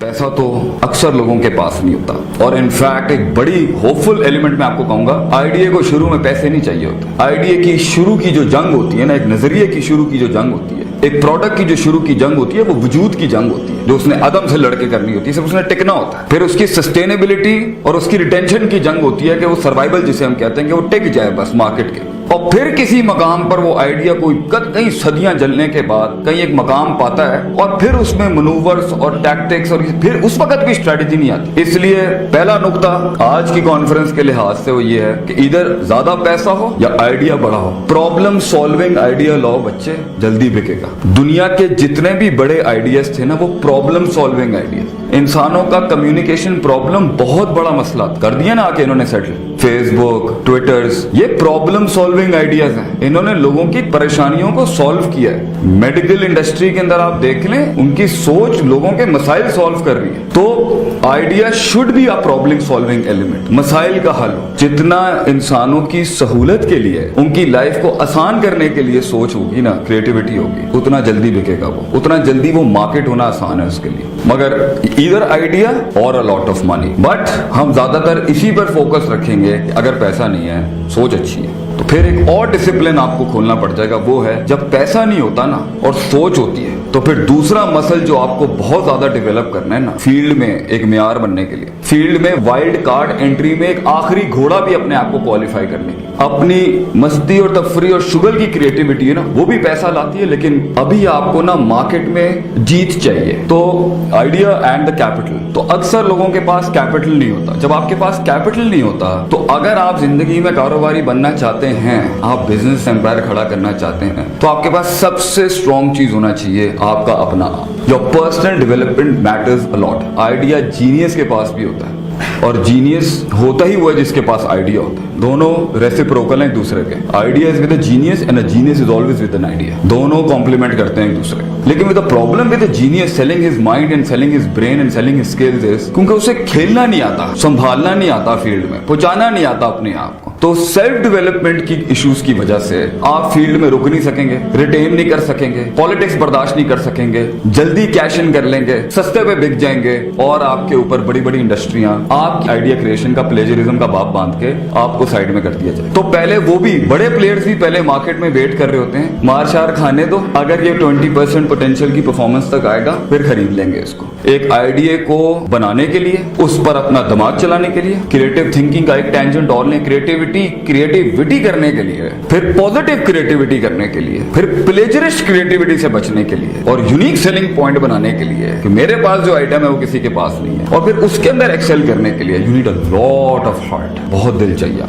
पैसा तो अक्सर लोगों के पास नहीं होता, और इनफैक्ट एक बड़ी होपफुल एलिमेंट मैं आपको कहूंगा, आइडिया को शुरू में पैसे नहीं चाहिए होते। आइडिया की शुरू की जो जंग होती है ना, एक नजरिए की शुरू की जो जंग होती है, एक प्रोडक्ट की जो शुरू की जंग होती है, वो वजूद की जंग होती है, जो उसने अदम से लड़के करनी होती है, सिर्फ उसने टिकना होता है। फिर उसकी सस्टेनेबिलिटी और उसकी रिटेंशन की जंग होती है कि वो सर्वाइवल जिसे हम कहते हैं कि वो टिक जाए बस मार्केट के। और फिर किसी मकाम पर वो आइडिया कोई कई सदियां जलने के बाद कहीं एक मकाम पाता है, और फिर उसमें मनूवर्स और टैक्टिक्स और फिर उस वक्त भी स्ट्रेटेजी नहीं आती। इसलिए पहला नुकता आज की कॉन्फ्रेंस के लिहाज से वो ये है कि इधर ज्यादा पैसा हो या आइडिया बड़ा हो, प्रॉब्लम सॉल्विंग आइडिया लाओ बच्चे, जल्दी बिकेगा। दुनिया के जितने भी बड़े आइडियाज थे ना, वो प्रॉब्लम सॉल्विंग आइडियाज। इंसानों का कम्युनिकेशन प्रॉब्लम बहुत बड़ा मसला कर दिया ना आके इन्होंने सेटल। फेसबुक, ट्विटर्स, ये प्रॉब्लम सॉल्विंग आइडियाज हैं। इन्होंने लोगों की परेशानियों को सॉल्व किया है। मेडिकल इंडस्ट्री के अंदर आप देख लें, उनकी सोच लोगों के मसाइल सॉल्व कर रही है। तो idea should be a problem solving element, मसाइल का हल हो। जितना इंसानों की सहूलत के लिए, उनकी लाइफ को आसान करने के लिए सोच होगी ना, क्रिएटिविटी होगी, उतना जल्दी बिकेगा वो, उतना जल्दी वो मार्केट होना आसान है उसके लिए। मगर ईदर आइडिया और a lot of money, but हम ज्यादातर इसी पर फोकस रखेंगे। अगर पैसा नहीं है, सोच अच्छी है, तो फिर एक और डिसिप्लिन आपको खोलना पड़ जाएगा। वो है जब पैसा नहीं होता ना और सोच होती है, तो फिर दूसरा मसल जो आपको बहुत ज्यादा डेवलप करना है ना, फील्ड में एक मियार बनने के लिए, फील्ड में वाइल्ड कार्ड एंट्री में एक आखिरी घोड़ा भी अपने आप को क्वालिफाई करने की, अपनी मस्ती और तफरी और शुगर की क्रिएटिविटी है ना, वो भी पैसा लाती है। लेकिन अभी आपको ना मार्केट में जीत चाहिए, तो आइडिया एंड द कैपिटल। तो अक्सर लोगों के पास कैपिटल नहीं होता। जब आपके पास कैपिटल नहीं होता, तो अगर आप जिंदगी में कारोबारी बनना चाहते हैं, आप बिजनेस एम्पायर खड़ा करना चाहते हैं, तो आपके पास सबसे स्ट्रॉन्ग चीज होना चाहिए आपका अपना आप। Your personal development matters a lot. Idea genius के पास भी होता है, और जीनियस होता ही वो है जिसके पास आइडिया होता है। दोनों रेसिप्रोकल हैं एक दूसरे के। Idea is with a genius and a genius is always with an idea. दोनों कॉम्प्लीमेंट करते हैं एक दूसरे को। लेकिन with the problem with the genius selling his mind and selling his brain and selling his skills is, क्योंकि उसे खेलना नहीं आता, संभालना नहीं आता, फील्ड में पहुंचाना नहीं आता अपने आप को। तो सेल्फ डेवलपमेंट की इश्यूज की वजह से आप फील्ड में रुक नहीं सकेंगे, रिटेन नहीं कर सकेंगे, पॉलिटिक्स बर्दाश्त नहीं कर सकेंगे, जल्दी कैश इन कर लेंगे, सस्ते पे बिक जाएंगे, और आपके ऊपर बड़ी बड़ी इंडस्ट्रियां आपकी आइडिया क्रिएशन का प्लेजरिज्म का बाप बांध के आपको साइड में कर दिया जाए। तो पहले वो भी बड़े प्लेयर्स भी पहले मार्केट में वेट कर रहे होते हैं, मार शार खाने दो, अगर ये 20% पोटेंशियल की परफॉर्मेंस तक आएगा फिर खरीद लेंगे इसको। एक आइडिया को बनाने के लिए, उस पर अपना दिमाग चलाने के लिए, क्रिएटिव थिंकिंग का एक टेंजेंट और लें, क्रिएटिविटी करने के लिए, फिर पॉजिटिव क्रिएटिविटी करने के लिए, फिर प्लेजरिस्ट क्रिएटिविटी से बचने के लिए, और यूनिक सेलिंग पॉइंट बनाने के लिए कि मेरे पास जो आइटम है वो किसी के पास नहीं है, और फिर उसके अंदर एक्सेल करने के लिए you need a lot of heart, बहुत दिल चाहिए।